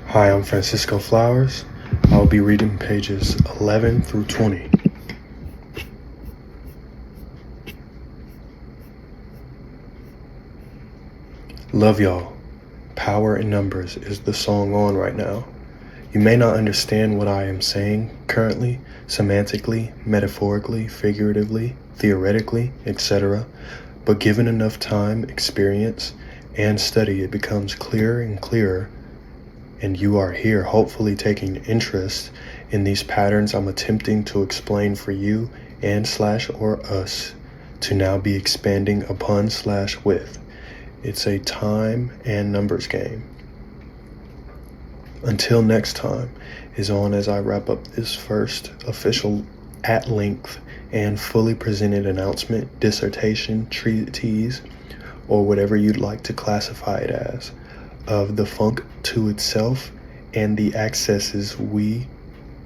Hi, I'm Francisco Flowers. I'll be reading pages 11 through 20. Love y'all. Power in Numbers is the song on right now. You may not understand what I am saying currently, semantically, metaphorically, figuratively, theoretically, etc., but given enough time, experience, and study, it becomes clearer and clearer, and you are here hopefully taking interest in these patterns I'm attempting to explain for you and/or us to now be expanding upon/with. It's a time and numbers game. Until next time is on as I wrap up this first official at length and fully presented announcement, dissertation, treatise, or whatever you'd like to classify it as, of the funk to itself and the accesses we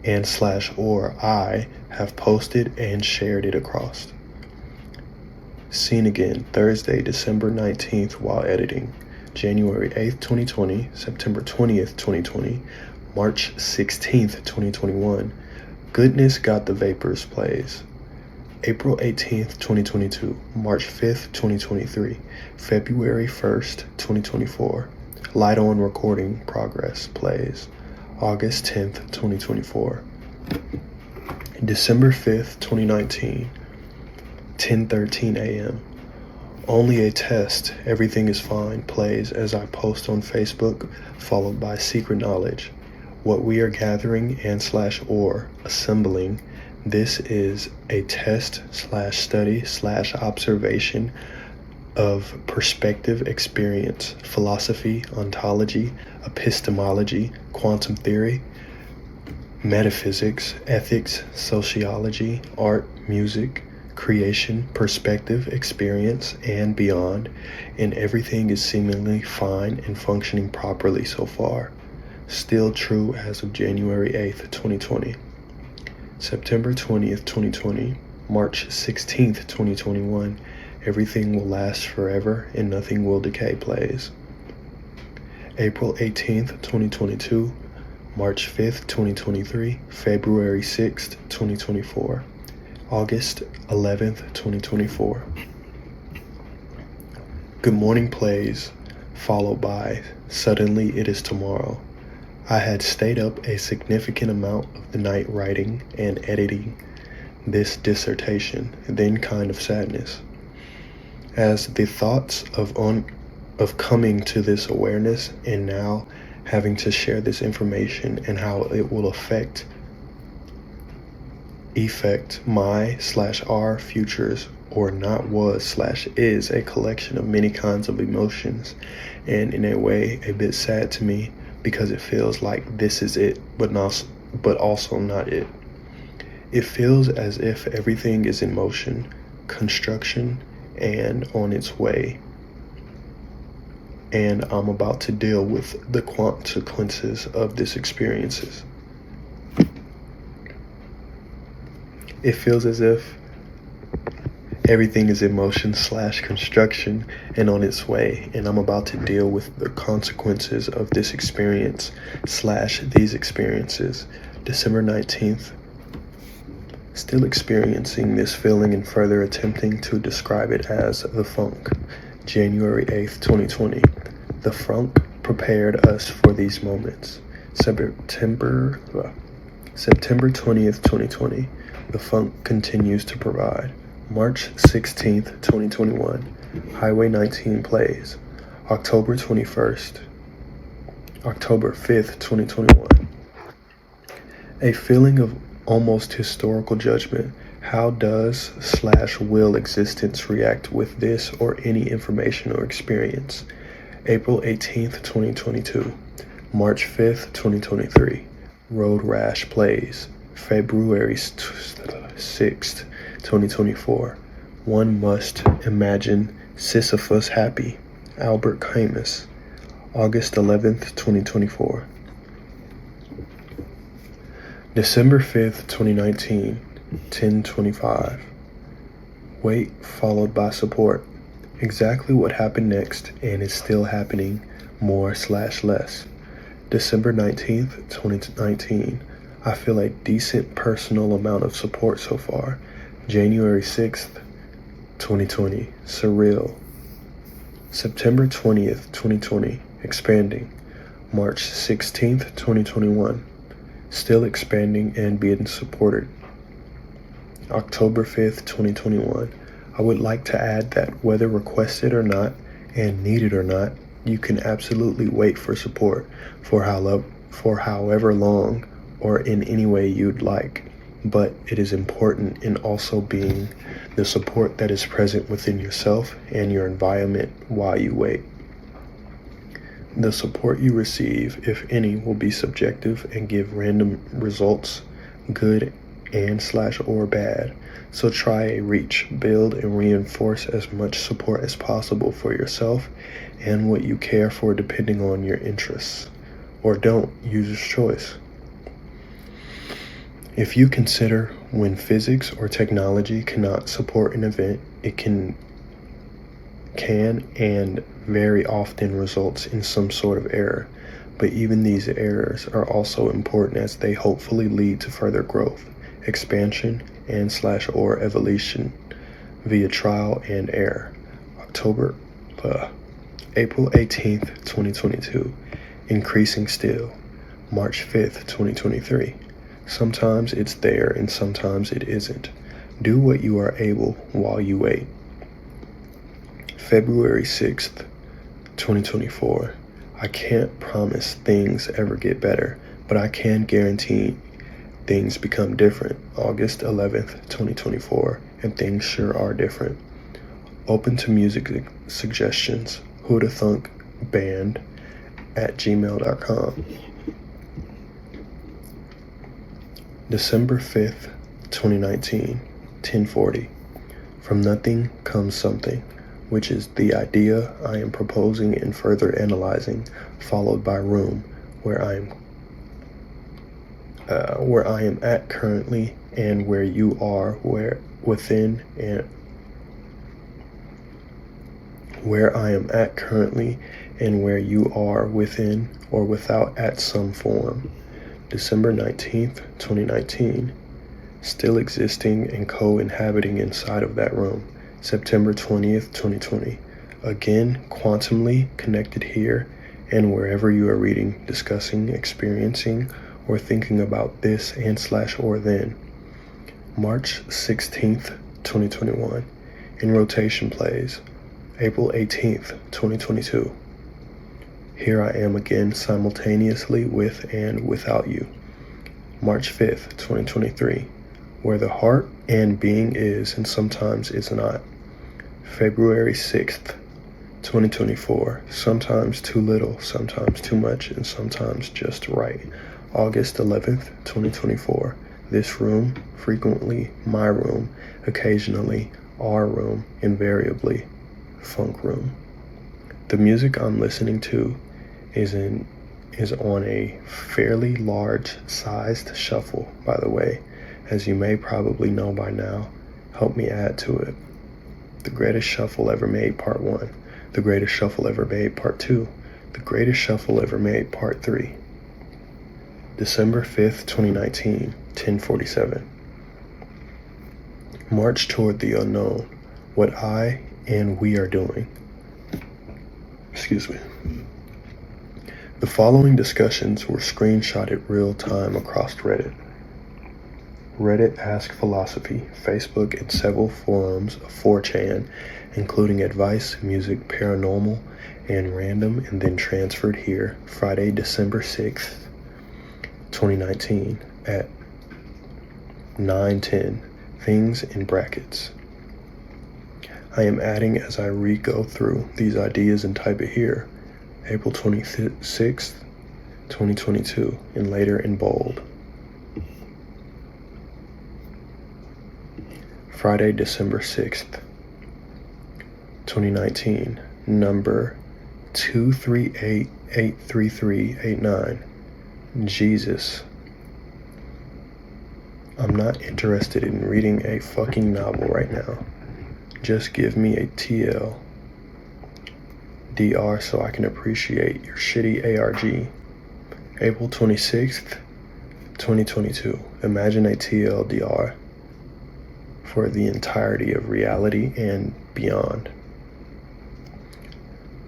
and/or I have posted and shared it across. Seen again Thursday, December 19th while editing, January 8th, 2020, September 20th, 2020, March 16th, 2021, Goodness Got the Vapors plays. April 18th, 2022, March 5th, 2023, February 1st, 2024, Light On Recording Progress plays. August 10th, 2024, December 5th, 2019, 10:13 a.m. Only a Test, Everything is Fine plays as I post on Facebook, followed by Secret Knowledge. What we are gathering and/or assembling, this is a test/study/observation of perspective, experience, philosophy, ontology, epistemology, quantum theory, metaphysics, ethics, sociology, art, music, creation, perspective, experience, and beyond, and everything is seemingly fine and functioning properly so far. Still true as of January 8th, 2020. September 20th, 2020, March 16th, 2021, Everything Will Last Forever and Nothing Will Decay plays. April 18th, 2022, March 5th, 2023, February 6th, 2024, August 11th, 2024. Good Morning plays, followed by Suddenly It Is Tomorrow. I had stayed up a significant amount of the night writing and editing this dissertation, then kind of sadness, as the thoughts of coming to this awareness and now having to share this information and how it will affect my/our futures, or not was/is a collection of many kinds of emotions, and in a way a bit sad to me because it feels like this is it, but also not it. It feels as if everything is in motion, construction, and on its way, and I'm about to deal with the consequences of this experiences. It feels as if everything is in motion/construction and on its way, and I'm about to deal with the consequences of this experience/these experiences. December 19th, still experiencing this feeling and further attempting to describe it as the funk. January 8th, 2020, the funk prepared us for these moments. September 20th, 2020, the funk continues to provide. March 16th, 2021, Highway 19 plays. October 5th, 2021, a feeling of almost historical judgment. How does/will existence react with this or any information or experience? April 18th, 2022, March 5th, 2023, Road Rash plays. February 6th, 2024, One Must Imagine Sisyphus Happy, Albert Camus. August 11th, 2024. December 5th, 2019, 10:25. Wait followed by support. Exactly what happened next and is still happening, more/less. December 19th, 2019. I feel a decent personal amount of support so far. January 6th, 2020. Surreal. September 20th, 2020. Expanding. March 16th, 2021. Still expanding and being supported. October 5th, 2021. I would like to add that whether requested or not and needed or not, you can absolutely wait for support for however long or in any way you'd like. But it is important in also being the support that is present within yourself and your environment while you wait. The support you receive, if any, will be subjective and give random results, good and/or bad. So try a reach, build, and reinforce as much support as possible for yourself and what you care for depending on your interests. Or don't, user's choice. If you consider when physics or technology cannot support an event, it can and very often results in some sort of error. But even these errors are also important as they hopefully lead to further growth, expansion, and/or evolution via trial and error. April 18th, 2022. Increasing still. March 5th, 2023. Sometimes it's there and sometimes it isn't. Do what you are able while you wait. February 6th, 2024. I can't promise things ever get better, but I can guarantee things become different. August 11th, 2024, and things sure are different. Open to music suggestions. Who'da Thunk Band at gmail.com. December 5th, 2019, 10:40. From nothing comes something, which is the idea I am proposing and further analyzing, followed by room, where I am at currently and where you are, where I am at currently and where you are within or without at some form. December 19th, 2019, still existing and co-inhabiting inside of that room. September 20th, 2020, again quantumly connected here and wherever you are reading, discussing, experiencing, or thinking about this and/or then. March 16th, 2021, in rotation plays. April 18th, 2022. Here I am again simultaneously with and without you. March 5th, 2023, where the heart and being is and sometimes is not. February 6th, 2024, sometimes too little, sometimes too much, and sometimes just right. August 11th, 2024, this room, frequently my room, occasionally our room, invariably funk room. The music I'm listening to is on a fairly large sized shuffle, by the way, as you may probably know by now. Help me add to it. The Greatest Shuffle Ever Made Part 1, The Greatest Shuffle Ever Made Part 2, The Greatest Shuffle Ever Made Part 3. December 5th, 2019, 10:47. March toward the unknown, what I and we are doing. Excuse me. The following discussions were screenshotted real time across Reddit. Reddit Ask Philosophy, Facebook, and several forums of 4chan, including advice, music, paranormal, and random, and then transferred here, Friday, December 6th, 2019, at 9:10, things in brackets. I am adding as I re-go through these ideas and type it here, April 26th, 2022, and later in bold. Friday, December 6th, 2019, number 238-83389. Jesus. I'm not interested in reading a fucking novel right now. Just give me a TLDR so I can appreciate your shitty ARG. April 26th, 2022. Imagine a TLDR for the entirety of reality and beyond.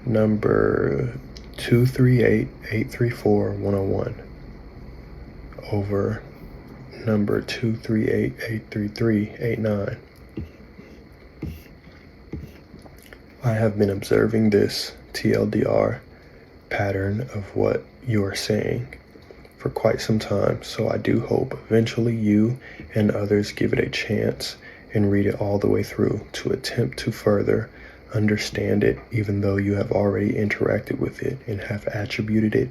Number 238-834-101 over number 238-833-89. I have been observing this TLDR pattern of what you are saying for quite some time, so I do hope eventually you and others give it a chance and read it all the way through to attempt to further understand it, even though you have already interacted with it and have attributed it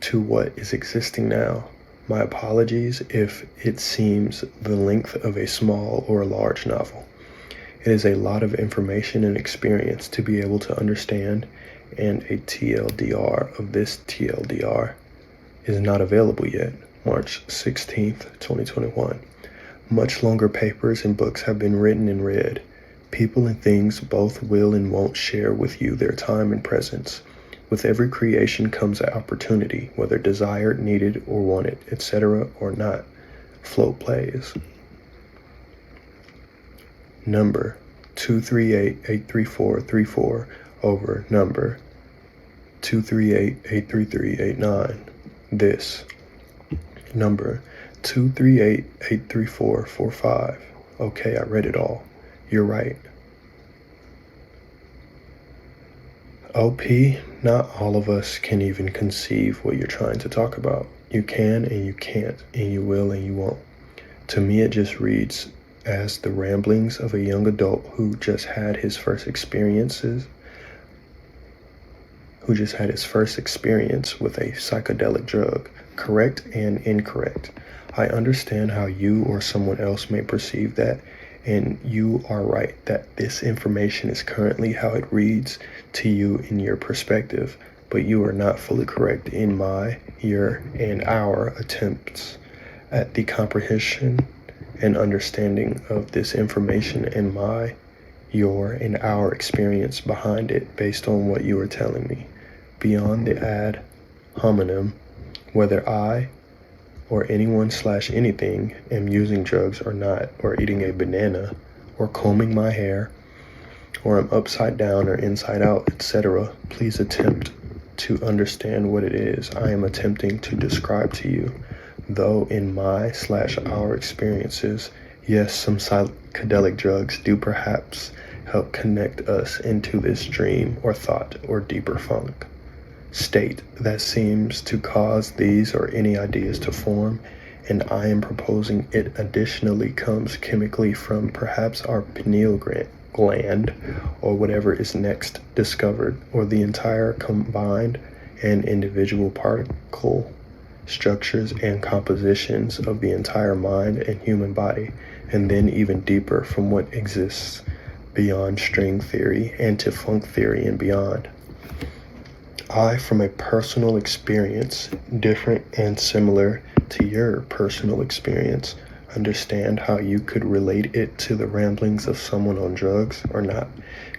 to what is existing now. My apologies if it seems the length of a small or a large novel. It is a lot of information and experience to be able to understand, and a TLDR of this TLDR is not available yet, March 16th, 2021. Much longer papers and books have been written and read. People and things both will and won't share with you their time and presence. With every creation comes an opportunity, whether desired, needed, or wanted, etc. or not. Float plays. Number 238-834-34 over number 238-833-89. This number 238-834-45. Okay, I read it all. You're right. OP, not all of us can even conceive what you're trying to talk about. You can and you can't, and you will and you won't. To me, it just reads as the ramblings of a young adult who just had his first experience with a psychedelic drug. Correct and incorrect. I understand how you or someone else may perceive that, and you are right that this information is currently how it reads to you in your perspective, but you are not fully correct in my, your, and our attempts at the comprehension and understanding of this information and my, your, and our experience behind it based on what you are telling me. Beyond the ad hominem, whether I or anyone/anything am using drugs or not, or eating a banana, or combing my hair, or I'm upside down or inside out, etc., please attempt to understand what it is I am attempting to describe to you. Though in my/our experiences, yes, some psychedelic drugs do perhaps help connect us into this dream or thought or deeper funk state that seems to cause these or any ideas to form, and I am proposing it additionally comes chemically from perhaps our pineal gland or whatever is next discovered, or the entire combined and individual particle structures and compositions of the entire mind and human body, and then even deeper from what exists beyond string theory and to funk theory and beyond. I, from a personal experience, different and similar to your personal experience, understand how you could relate it to the ramblings of someone on drugs or not,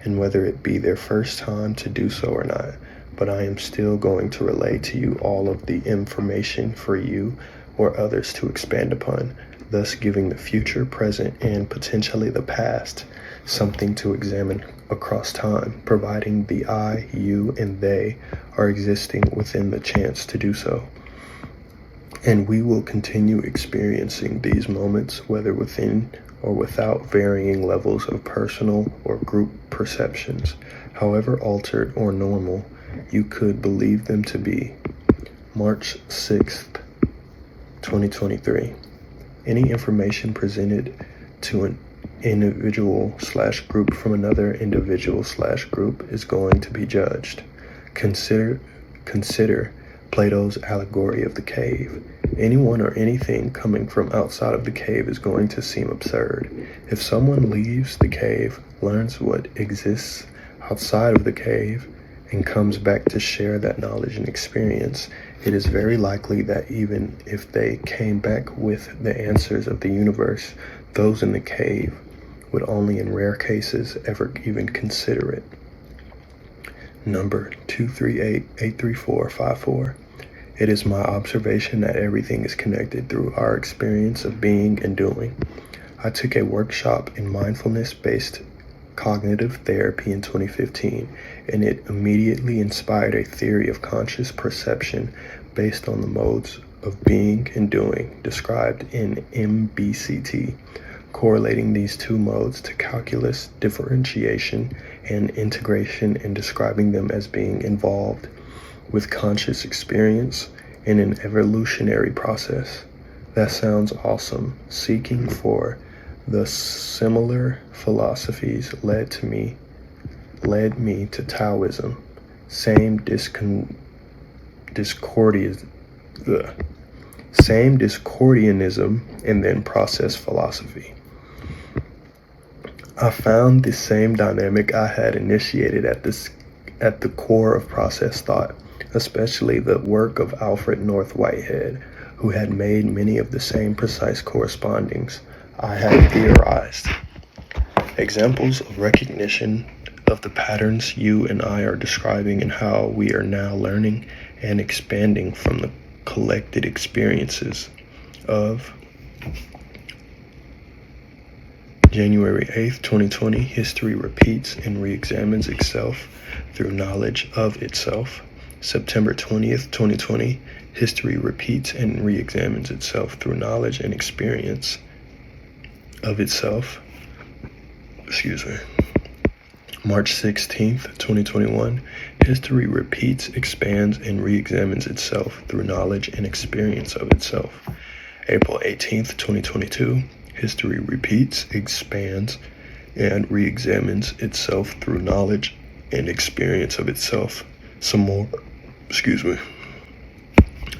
and whether it be their first time to do so or not. But I am still going to relay to you all of the information for you or others to expand upon, thus giving the future, present, and potentially the past something to examine across time, providing the I, you, and they are existing within the chance to do so. And we will continue experiencing these moments, whether within or without varying levels of personal or group perceptions, however altered or normal you could believe them to be. March 6th, 2023. Any information presented to an individual/group from another individual/group is going to be judged. Consider Plato's allegory of the cave. Anyone or anything coming from outside of the cave is going to seem absurd. If someone leaves the cave, learns what exists outside of the cave, and comes back to share that knowledge and experience, it is very likely that even if they came back with the answers of the universe, those in the cave would only in rare cases ever even consider it. Number 238-834-54. It is my observation that everything is connected through our experience of being and doing. I took a workshop in mindfulness-based cognitive therapy in 2015, and it immediately inspired a theory of conscious perception based on the modes of being and doing described in MBCT, correlating these two modes to calculus, differentiation, and integration, and describing them as being involved with conscious experience in an evolutionary process. That sounds awesome. Seeking for the similar philosophies led me to Taoism. Same discordianism, and then process philosophy. I found the same dynamic I had initiated at the core of process thought, especially the work of Alfred North Whitehead, who had made many of the same precise correspondings I had theorized. Examples of recognition of the patterns you and I are describing and how we are now learning and expanding from the collected experiences of January 8th, 2020, history repeats and re-examines itself through knowledge of itself. September 20th, 2020, history repeats and re-examines itself through knowledge and experience of itself. March 16th, 2021, history repeats, expands, and re-examines itself through knowledge and experience of itself. April 18th, 2022, history repeats, expands, and re-examines itself through knowledge and experience of itself.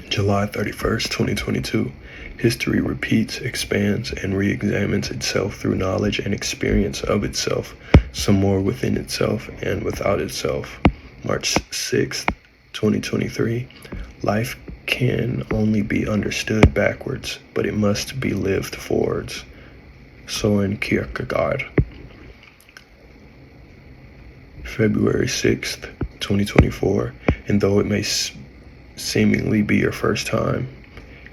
July 31st, 2022, history repeats, expands, and re-examines itself through knowledge and experience of itself, some more within itself and without itself. March 6th, 2023, life can only be understood backwards, but it must be lived forwards. Soren Kierkegaard. February 6th, 2024, and though it may seemingly be your first time,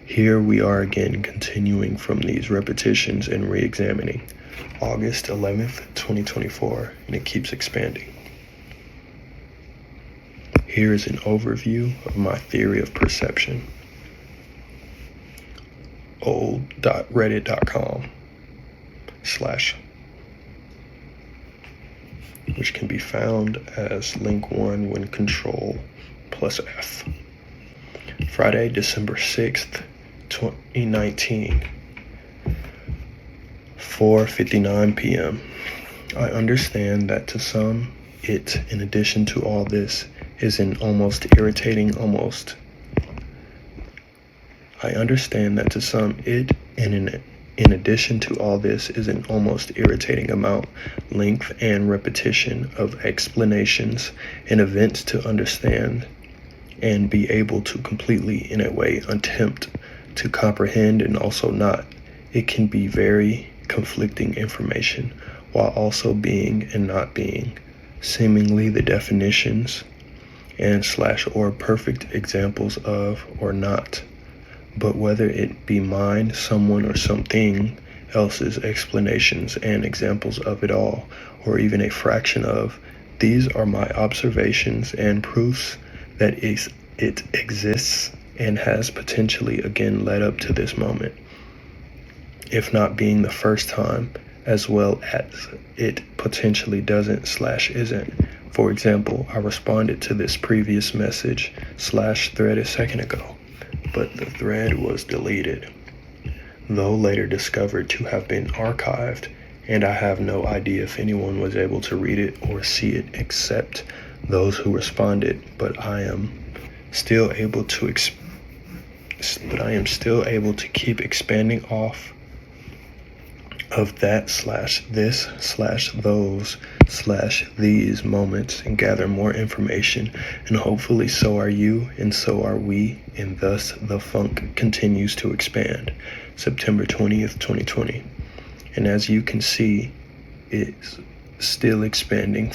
here we are again, continuing from these repetitions and re-examining. August 11th, 2024, and it keeps expanding. Here is an overview of my theory of perception. old.reddit.com/ which can be found as link 1 when Control plus F. Friday, December 6th, 2019, 4:59 p.m. I understand that to some, it, in addition to all this, is an almost irritating amount, length, and repetition of explanations and events to understand and be able to completely, in a way, attempt to comprehend and also not. It can be very conflicting information while also being and not being, seemingly the definitions and / or perfect examples of or not. But whether it be mine, someone, or something else's explanations and examples of it all, or even a fraction of, these are my observations and proofs that it exists and has potentially again led up to this moment, if not being the first time, as well as it potentially doesn't / isn't. For example, I responded to this previous message / thread a second ago, but the thread was deleted, though later discovered to have been archived, and I have no idea if anyone was able to read it or see it except those who responded, but I am still able to keep expanding off of that / this / those / these moments and gather more information, and hopefully so are you and so are we, and thus the funk continues to expand. September 20th, 2020. And as you can see, it's still expanding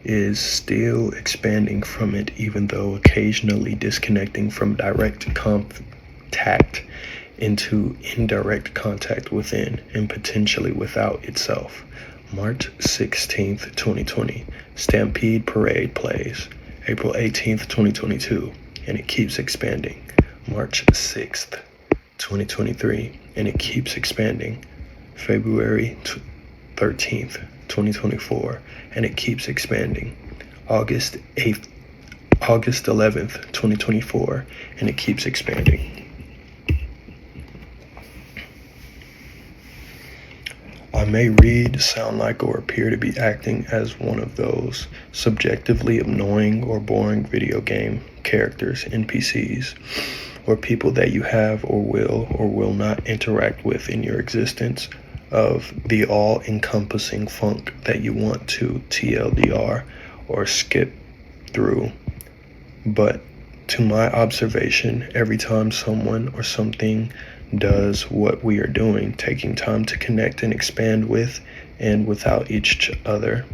is still expanding from it, even though occasionally disconnecting from direct contact into indirect contact within and potentially without itself. March 16th, 2020, Stampede Parade plays. April 18th, 2022, and it keeps expanding. March 6th, 2023, and it keeps expanding. February 13th, 2024, and it keeps expanding. August 11th, 2024, and it keeps expanding. I may read, sound like, or appear to be acting as one of those subjectively annoying or boring video game characters, NPCs, or people that you have or will not interact with in your existence, of the all-encompassing funk that you want to TLDR or skip through. But to my observation, every time someone or something does what we are doing, taking time to connect and expand with and without each other,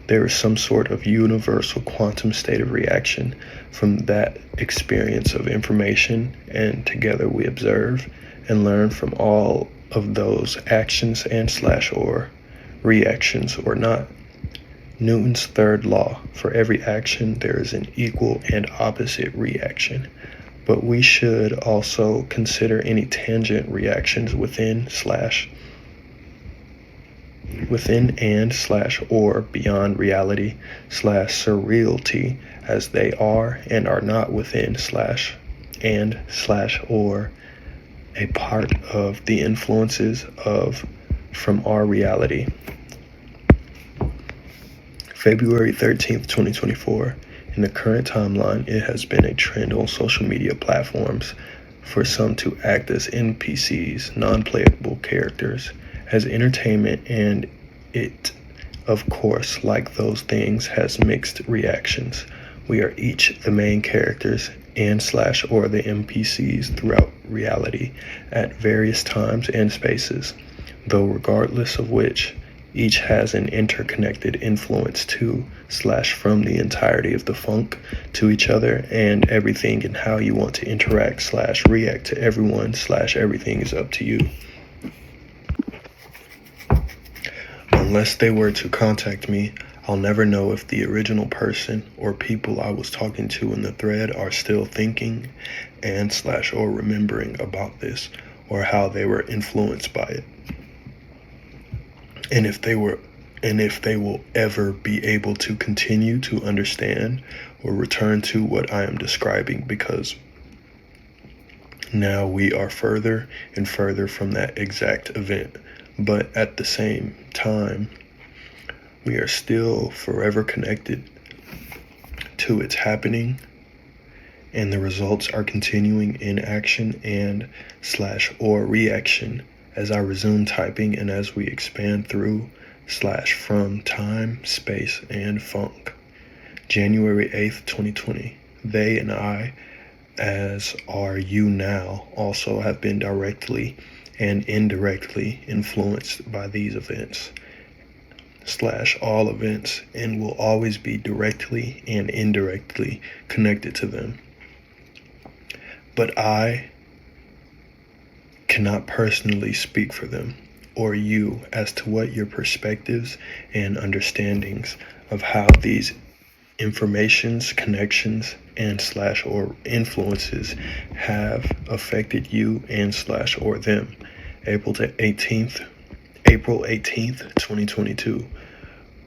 there is some sort of universal quantum state of reaction from that experience of information, and together we observe and learn from all of those actions and / or reactions or not. Newton's third law: for every action there is an equal and opposite reaction. But we should also consider any tangent reactions within and / or beyond reality / surreality, as they are and are not within / and / or a part of the influences of from our reality. February 13th, 2024. In the current timeline, it has been a trend on social media platforms for some to act as NPCs, non-playable characters, as entertainment, and it, of course, like those things, has mixed reactions. We are each the main characters and / or the NPCs throughout reality at various times and spaces, though regardless of which, each has an interconnected influence to / from the entirety of the funk to each other and everything, and how you want to interact / react to everyone / everything is up to you. Unless they were to contact me, I'll never know if the original person or people I was talking to in the thread are still thinking and / or remembering about this, or how they were influenced by it. And if they will ever be able to continue to understand or return to what I am describing, because now we are further and further from that exact event, but at the same time, we are still forever connected to its happening, and the results are continuing in action and / or reaction as I resume typing and as we expand through / from time, space, and funk. January 8th, 2020. They and I, as are you now, also have been directly and indirectly influenced by these events / all events, and will always be directly and indirectly connected to them. But I cannot personally speak for them or you as to what your perspectives and understandings of how these informations, connections, and / or influences have affected you and / or them. April 18th, 2022.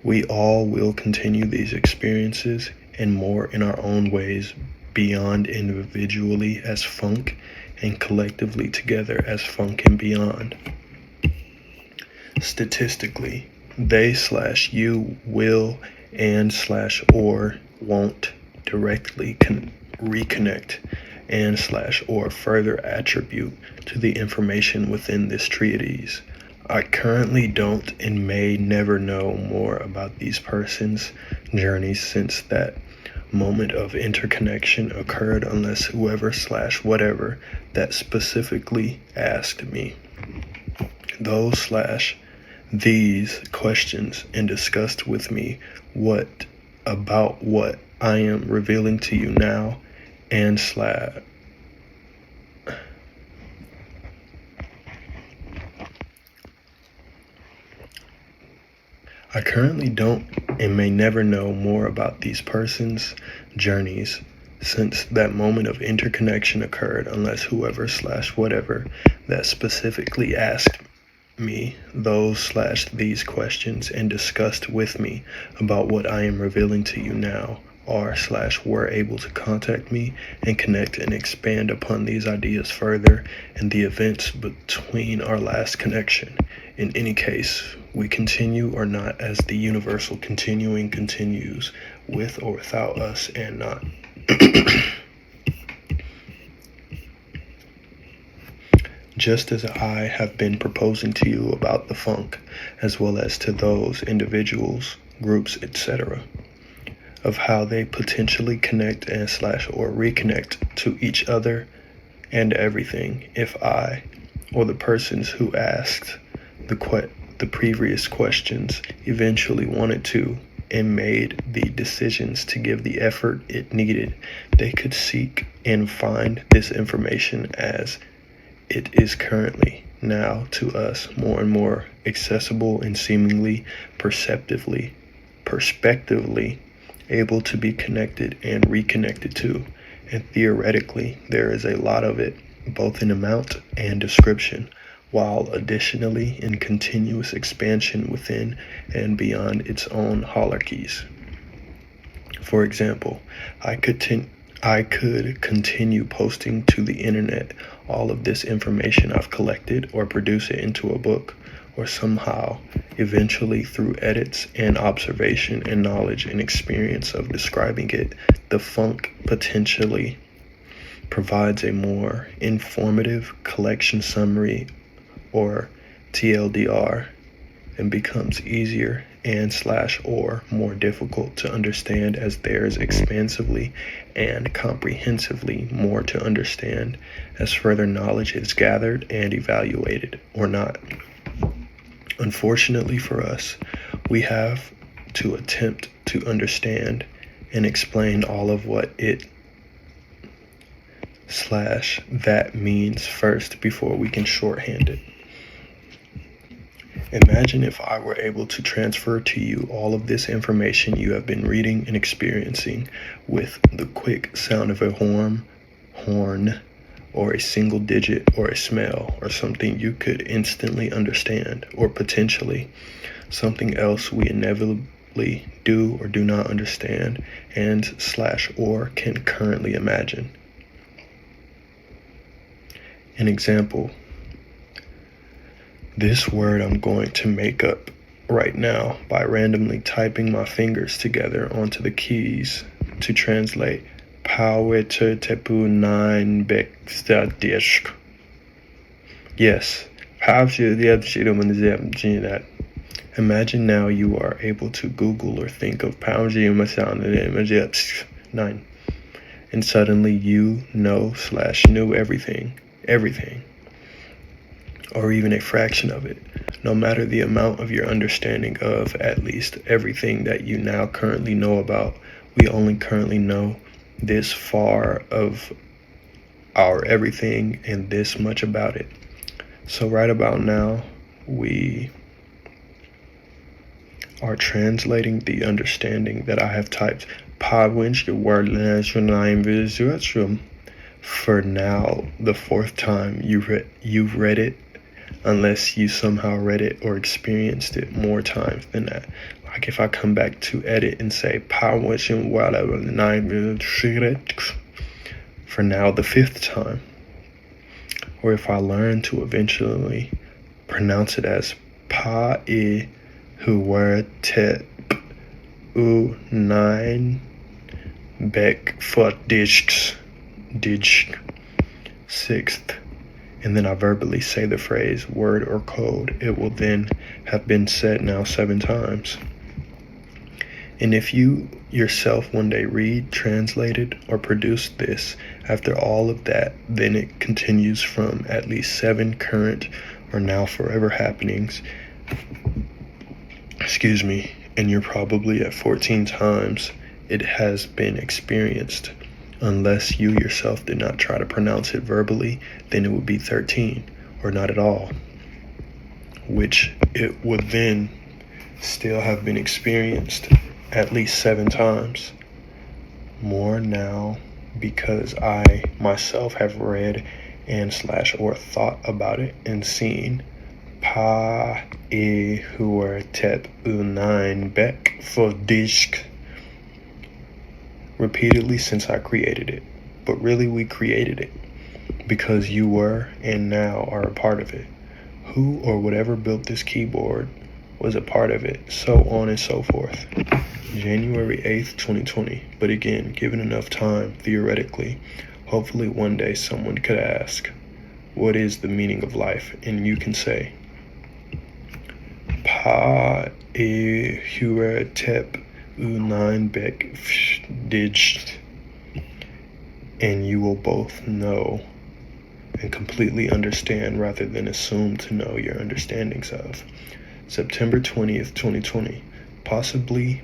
We all will continue these experiences and more in our own ways, beyond individually as funk and collectively together as funk and beyond. Statistically, they / you will and / or won't directly reconnect and / or further attribute to the information within this treatise. I currently don't and may never know more about these persons' journeys since that moment of interconnection occurred, unless whoever / whatever that specifically asked me those / these questions and discussed with me what about what I am revealing to you now and slash. I currently don't and may never know more about these persons' journeys since that moment of interconnection occurred unless whoever slash whatever that specifically asked me those slash these questions and discussed with me about what I am revealing to you now are slash were able to contact me and connect and expand upon these ideas further and the events between our last connection. In any case, we continue or not as the universal continuing continues with or without us and not. Just as I have been proposing to you about the funk, as well as to those individuals, groups, etc., of how they potentially connect and slash or reconnect to each other and everything if I, or the persons who asked the previous questions eventually wanted to and made the decisions to give the effort it needed, they could seek and find this information as it is currently now to us more and more accessible and seemingly perspectively able to be connected and reconnected to. And theoretically, there is a lot of it, both in amount and description, while additionally in continuous expansion within and beyond its own hierarchies. For example, I could continue posting to the internet all of this information I've collected or produce it into a book or somehow, eventually through edits and observation and knowledge and experience of describing it, the funk potentially provides a more informative collection summary or TLDR and becomes easier and slash or more difficult to understand as there is expansively and comprehensively more to understand as further knowledge is gathered and evaluated or not. Unfortunately for us, we have to attempt to understand and explain all of what it slash that means first before we can shorthand it. Imagine if I were able to transfer to you all of this information you have been reading and experiencing with the quick sound of a horn, or a single digit, or a smell, or something you could instantly understand, or potentially something else we inevitably do or do not understand and slash or can currently imagine. An example. This word I'm going to make up right now by randomly typing my fingers together onto the keys to translate Powetetepu 9 Bekstadisk. Yes, imagine now you are able to Google or think of Powetetepu 9, and suddenly you know slash knew everything, or even a fraction of it, no matter the amount of your understanding of at least everything that you now currently know about. We only currently know this far of our everything and this much about it. So right about now, we are translating the understanding that I have typed for now the fourth time you've read it, unless you somehow read it or experienced it more times than that. Like if I come back to edit and say for now the fifth time, or if I learn to eventually pronounce it as FLWRS 9 sixth, and then I verbally say the phrase, word, or code, it will then have been said now 7 times. And if you yourself one day read, translated, or produced this after all of that, then it continues from at least 7 current or now forever happenings, and you're probably at 14 times it has been experienced. Unless you yourself did not try to pronounce it verbally, then it would be 13, or not at all, which it would then still have been experienced at least 7 times. More now, because I myself have read and / or thought about it and seen pa e huer tep unein bek for dishk repeatedly since I created it. But really, we created it because you were and now are a part of it. Who or whatever built this keyboard was a part of it, so on and so forth. January 8th, 2020. But again, given enough time, theoretically, hopefully one day someone could ask, what is the meaning of life? And you can say, pa e huer tep unein bek dij, and you will both know and completely understand rather than assume to know your understandings of. September 20th, 2020. Possibly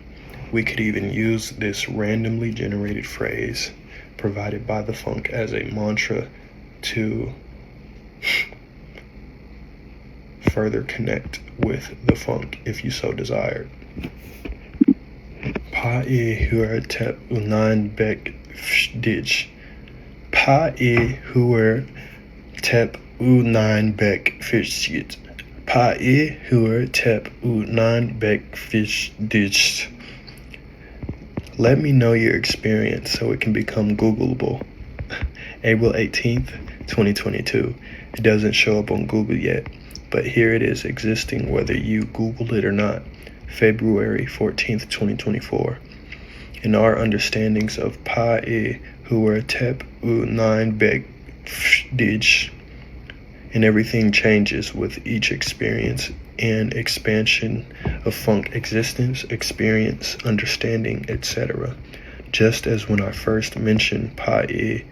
we could even use this randomly generated phrase provided by the funk as a mantra to further connect with the funk if you so desired. Pa e huer tep unein bek dij. Pa e huer tep unein bek dij. Pa e huer tep unein bek dij. Let me know your experience so it can become Googleable. April 18th, 2022. It doesn't show up on Google yet, but here it is existing whether you Googled it or not. February 14th, 2024. In our understandings of pa e huer tep unein bek dij, and everything changes with each experience and expansion of funk existence, experience, understanding, etc. Just as when I first mentioned pa e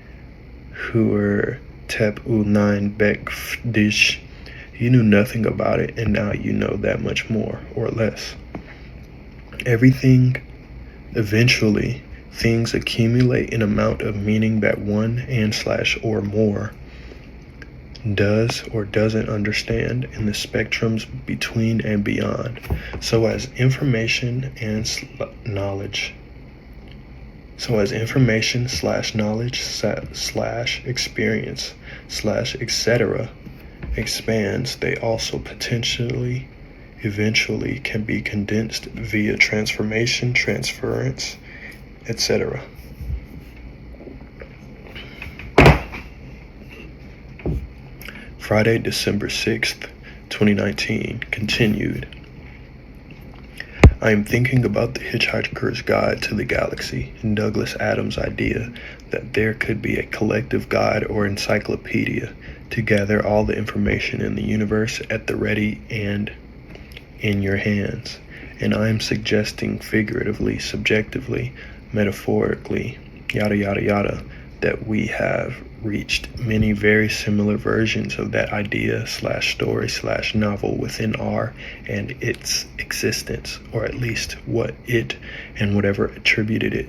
huer tep unein bek dij, you knew nothing about it, and now you know that much more or less. Everything, eventually, things accumulate an amount of meaning that one and / or more does or doesn't understand in the spectrums between and beyond. So as information knowledge / experience / etc. expands, they also potentially eventually can be condensed via transformation, transference, etc. Friday, December 6th, 2019, continued. I am thinking about the Hitchhiker's Guide to the Galaxy and Douglas Adams' idea that there could be a collective guide or encyclopedia to gather all the information in the universe at the ready and in your hands. And I am suggesting figuratively, subjectively, metaphorically, yada yada yada, that we have reached many very similar versions of that idea / story / novel within our and its existence, or at least what it and whatever attributed it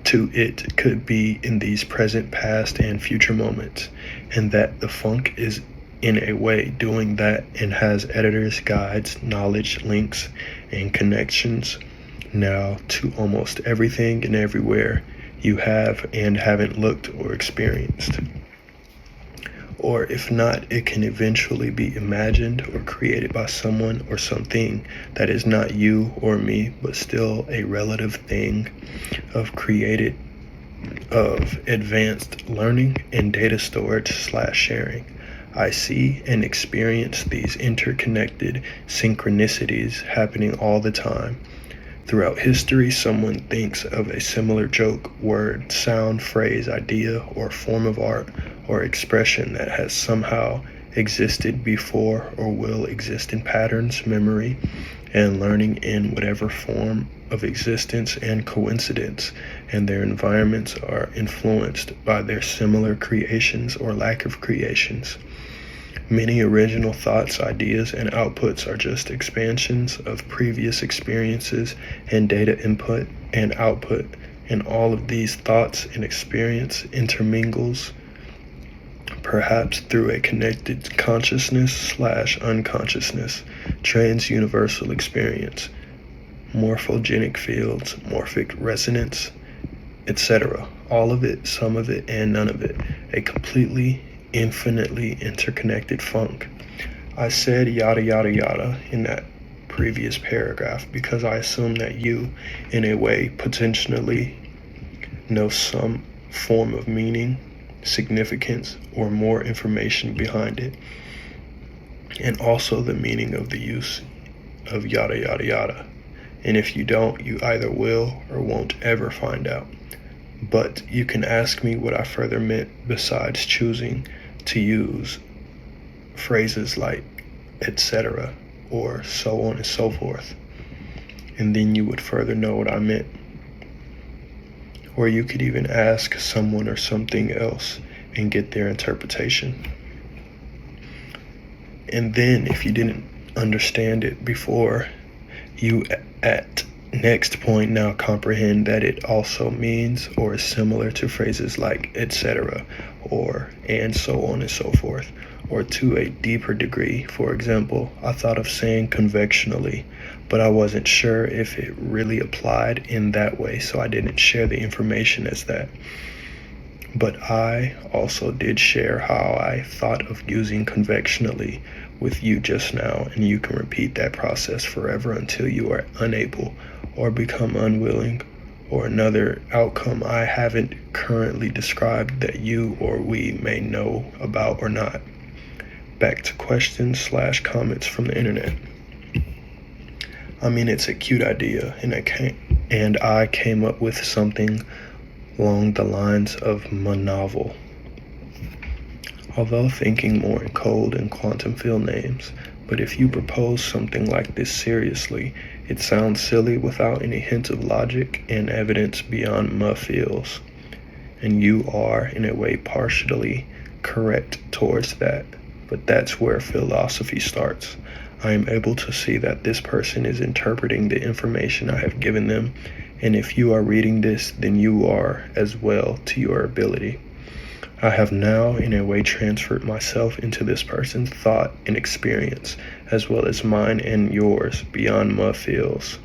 to it could be in these present, past, and future moments, and that the funk is in a way doing that and has editors, guides, knowledge, links, and connections now to almost everything and everywhere you have and haven't looked or experienced. Or if not, it can eventually be imagined or created by someone or something that is not you or me, but still a relative thing of advanced learning and data storage / sharing. I see and experience these interconnected synchronicities happening all the time. Throughout history, someone thinks of a similar joke, word, sound, phrase, idea, or form of art or expression that has somehow existed before or will exist in patterns, memory, and learning in whatever form of existence and coincidence, and their environments are influenced by their similar creations or lack of creations. Many original thoughts, ideas, and outputs are just expansions of previous experiences and data input and output, and all of these thoughts and experience intermingles, perhaps through a connected consciousness/unconsciousness, trans-universal experience, morphogenic fields, morphic resonance, etc. All of it, some of it, and none of it. A completely, infinitely interconnected funk. I said yada yada yada in that previous paragraph because I assume that you, in a way, potentially know some form of meaning, significance, or more information behind it, and also the meaning of the use of yada yada yada. And if you don't, you either will or won't ever find out. But you can ask me what I further meant besides choosing to use phrases like etc. or so on and so forth. And then you would further know what I meant. Or you could even ask someone or something else and get their interpretation. And then if you didn't understand it before, you at next point now comprehend that it also means or is similar to phrases like etc. or and so on and so forth, or to a deeper degree. For example, I thought of saying convectionally, but I wasn't sure if it really applied in that way, so I didn't share the information as that. But I also did share how I thought of using convectionally with you just now, and you can repeat that process forever until you are unable or become unwilling, or another outcome I haven't currently described that you or we may know about or not. Back to questions/comments from the internet. I mean, it's a cute idea, and I came up with something along the lines of my novel. Although thinking more in code and quantum field names, but if you propose something like this seriously, it sounds silly without any hint of logic and evidence beyond my feels. And you are, in a way, partially correct towards that, but that's where philosophy starts. I am able to see that this person is interpreting the information I have given them, and if you are reading this, then you are as well to your ability. I have now, in a way, transferred myself into this person's thought and experience, as well as mine and yours, beyond my feels.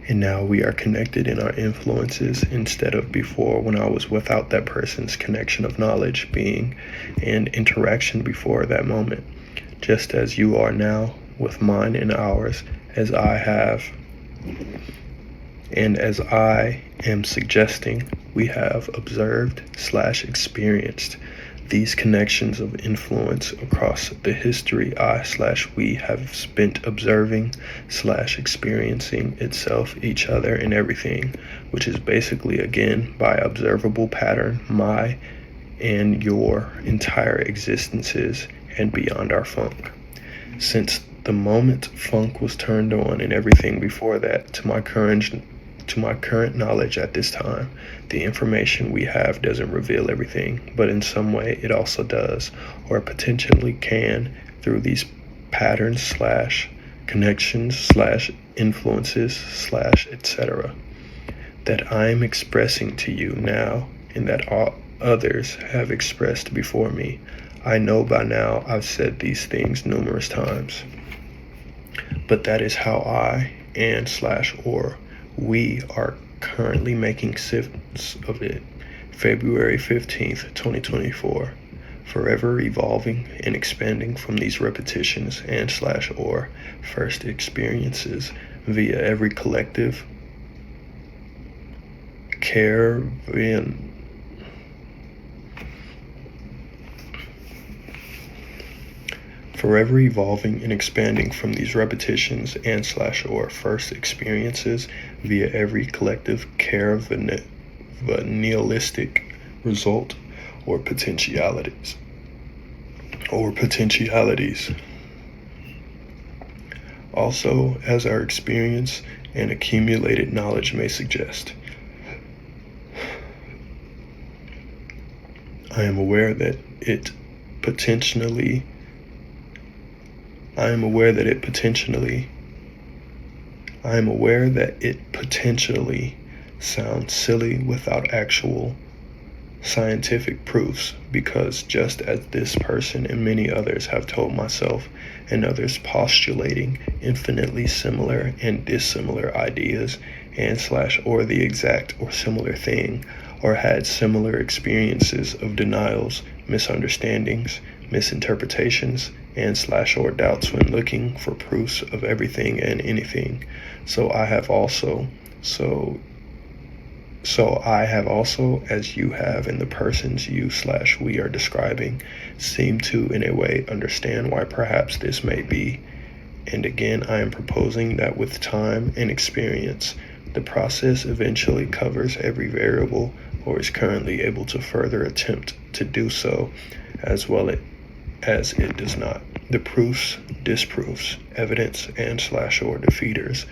And now we are connected in our influences instead of before, when I was without that person's connection of knowledge, being, and interaction before that moment. Just as you are now with mine and ours, as I have, and as I am suggesting, we have observed/experienced these connections of influence across the history I/we have spent observing/experiencing itself, each other, and everything, which is basically, again, by observable pattern, my and your entire existences and beyond our funk. Since the moment funk was turned on and everything before that, to my current knowledge at this time, the information we have doesn't reveal everything, but in some way it also does, or potentially can, through these patterns/connections/influences/etc. that I'm expressing to you now, and that all others have expressed before me. I know by now I've said these things numerous times, but that is how I and/or we are currently making sense of it. February 15th, 2024. Forever evolving and expanding from these repetitions and/or first experiences via every collective caravan. Forever evolving and expanding from these repetitions and/or first experiences via every collective caravanialistic result or potentialities. Also, as our experience and accumulated knowledge may suggest. I am aware that it potentially, I am aware that it potentially sounds silly without actual scientific proofs, because just as this person and many others have told myself and others postulating infinitely similar and dissimilar ideas and slash or the exact or similar thing, or had similar experiences of denials, misunderstandings, misinterpretations, and slash or doubts when looking for proofs of everything and anything. So I have also, as you have, and the persons you slash we are describing seem to, in a way, understand why perhaps this may be. And again, I am proposing that with time and experience, the process eventually covers every variable, or is currently able to further attempt to do so, as well as it does not. The proofs, disproofs, evidence, and slash or defeaters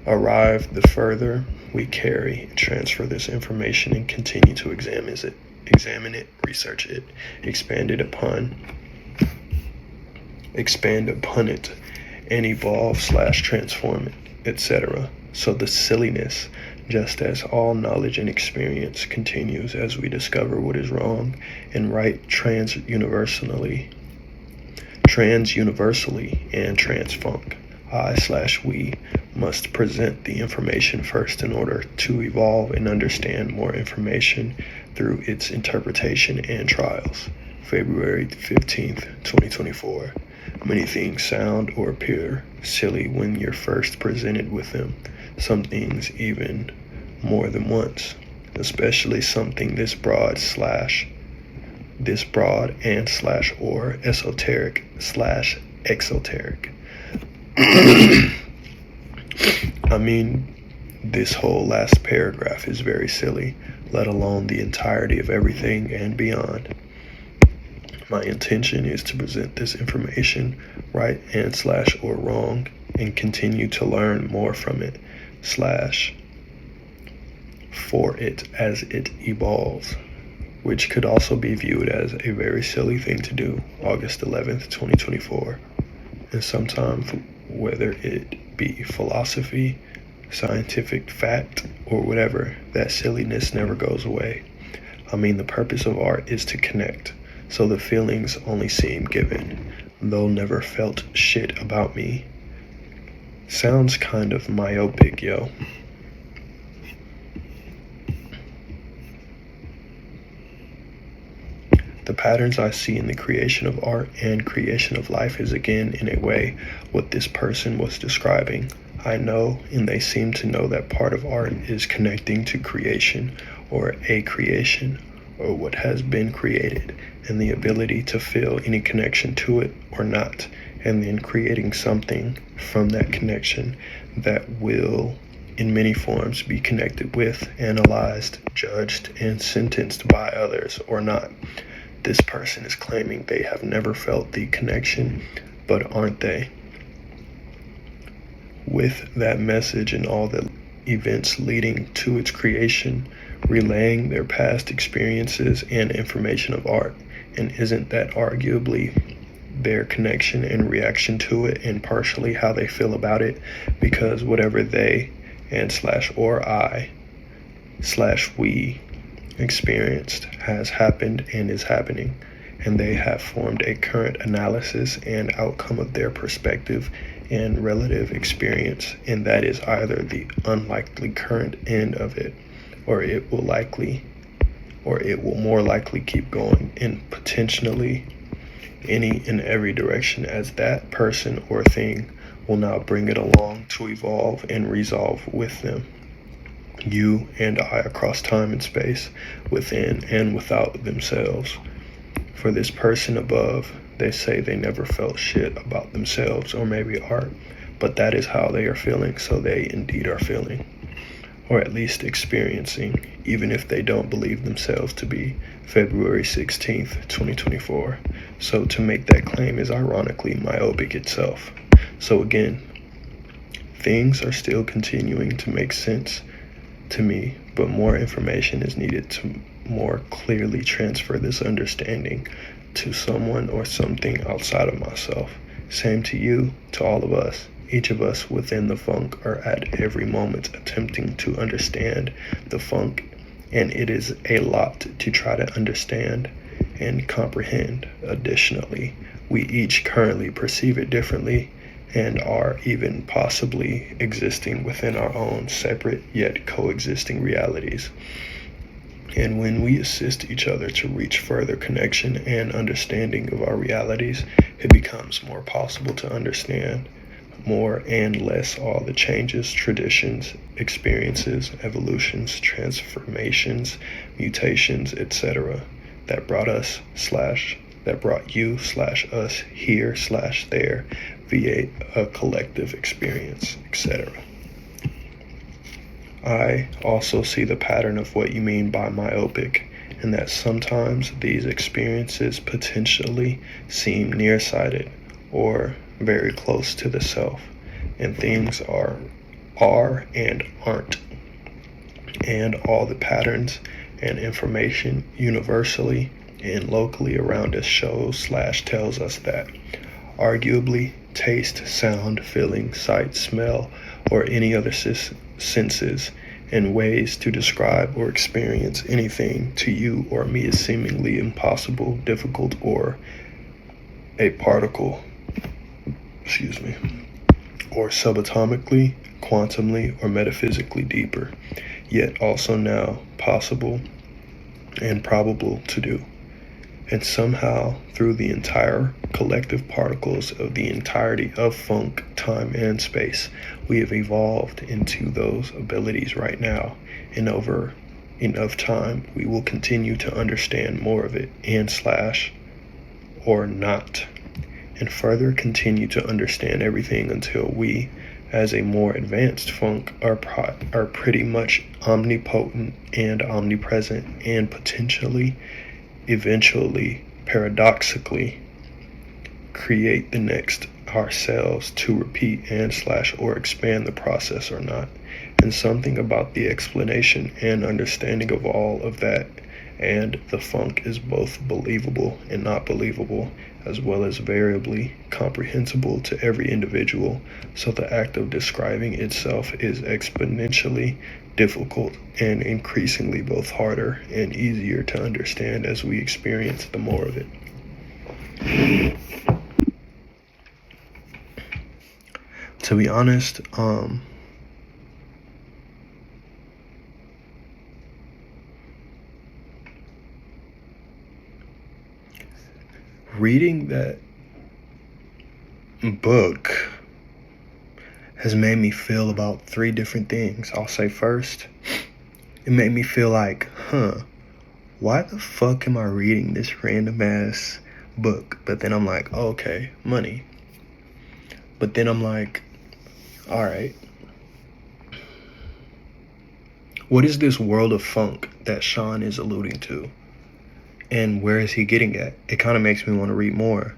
arrive the further we carry and transfer this information and continue to examine it, research it, expand upon it, and evolve slash transform it, etc. So the silliness, just as all knowledge and experience, continues as we discover what is wrong and right trans-universally and trans-funk. I/we must present the information first in order to evolve and understand more information through its interpretation and trials. February 15th, 2024. Many things sound or appear silly when you're first presented with them, some things even more than once, especially something this broad and slash or esoteric slash exoteric. I mean, this whole last paragraph is very silly, let alone the entirety of everything and beyond. My intention is to present this information right and slash or wrong and continue to learn more from it slash for it as it evolves, which could also be viewed as a very silly thing to do. August 11th, 2024. And sometimes, whether it be philosophy, scientific fact, or whatever, that silliness never goes away. I mean, the purpose of art is to connect, so the feelings only seem given, though never felt shit about me. Sounds kind of myopic, yo. The patterns I see in the creation of art and creation of life is again, in a way, what this person was describing. I know, and they seem to know, that part of art is connecting to creation, or a creation, or what has been created, and the ability to feel any connection to it or not, and then creating something from that connection that will, in many forms, be connected with, analyzed, judged, and sentenced by others or not. This person is claiming they have never felt the connection, but aren't they? With that message and all the events leading to its creation, relaying their past experiences and information of art, and isn't that arguably their connection and reaction to it, and partially how they feel about it? Because whatever they and slash or I slash we experienced has happened and is happening, and they have formed a current analysis and outcome of their perspective and relative experience, and that is either the unlikely current end of it, or it will more likely keep going in potentially any and every direction, as that person or thing will now bring it along to evolve and resolve with them. You and I across time and space, within and without themselves. For this person above, they say they never felt shit about themselves or maybe art, but that is how they are feeling, so they indeed are feeling, or at least experiencing, even if they don't believe themselves to be. February 16th, 2024. So to make that claim is ironically myopic itself. So again, things are still continuing to make sense to me, but more information is needed to more clearly transfer this understanding to someone or something outside of myself. Same to you, to all of us. Each of us within the funk are at every moment attempting to understand the funk, and it is a lot to try to understand and comprehend. Additionally, we each currently perceive it differently and are even possibly existing within our own separate yet coexisting realities. And when we assist each other to reach further connection and understanding of our realities, it becomes more possible to understand more and less all the changes, traditions, experiences, evolutions, transformations, mutations, etc. that brought you/us here/there via a collective experience, etc. I also see the pattern of what you mean by myopic, and that sometimes these experiences potentially seem nearsighted or very close to the self, and things are and aren't, and all the patterns and information universally and locally around us shows/tells us that. Arguably, taste, sound, feeling, sight, smell, or any other senses and ways to describe or experience anything to you or me is seemingly impossible, difficult, or a particle, or subatomically, quantumly, or metaphysically deeper, yet also now possible and probable to do. And somehow, through the entire collective particles of the entirety of funk, time, and space, we have evolved into those abilities right now. And over enough time, we will continue to understand more of it or not, and further continue to understand everything until we, as a more advanced funk, are pretty much omnipotent and omnipresent and potentially, eventually, paradoxically, create the next ourselves to repeat and/or expand the process or not. And something about the explanation and understanding of all of that and the funk is both believable and not believable, as well as variably comprehensible to every individual. So the act of describing itself is exponentially difficult and increasingly both harder and easier to understand as we experience the more of it. To be honest, reading that book has made me feel about 3 different things. I'll say first, it made me feel like, why the fuck am I reading this random ass book? But then I'm like, oh, okay, money. But then I'm like, all right, what is this world of funk that Sean is alluding to? And where is he getting at? It kind of makes me want to read more.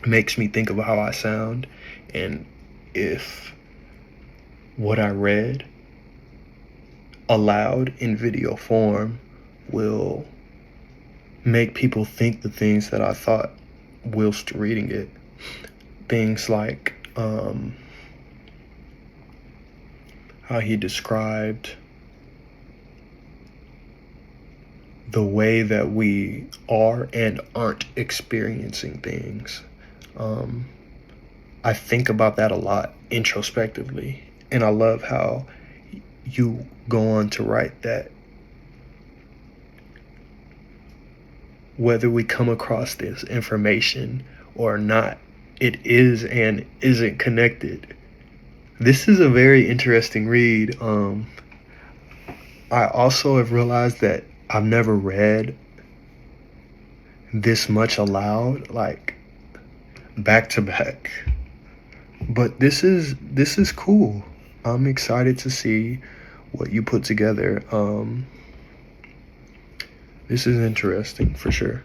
Makes me think of how I sound, and if what I read aloud in video form will make people think the things that I thought whilst reading it. Things like how he described the way that we are and aren't experiencing things. I think about that a lot introspectively, and I love how you go on to write that whether we come across this information or not, it is and isn't connected. This is a very interesting read. I also have realized that I've never read this much aloud, like back to back. But this is cool. I'm excited to see what you put together. This is interesting for sure.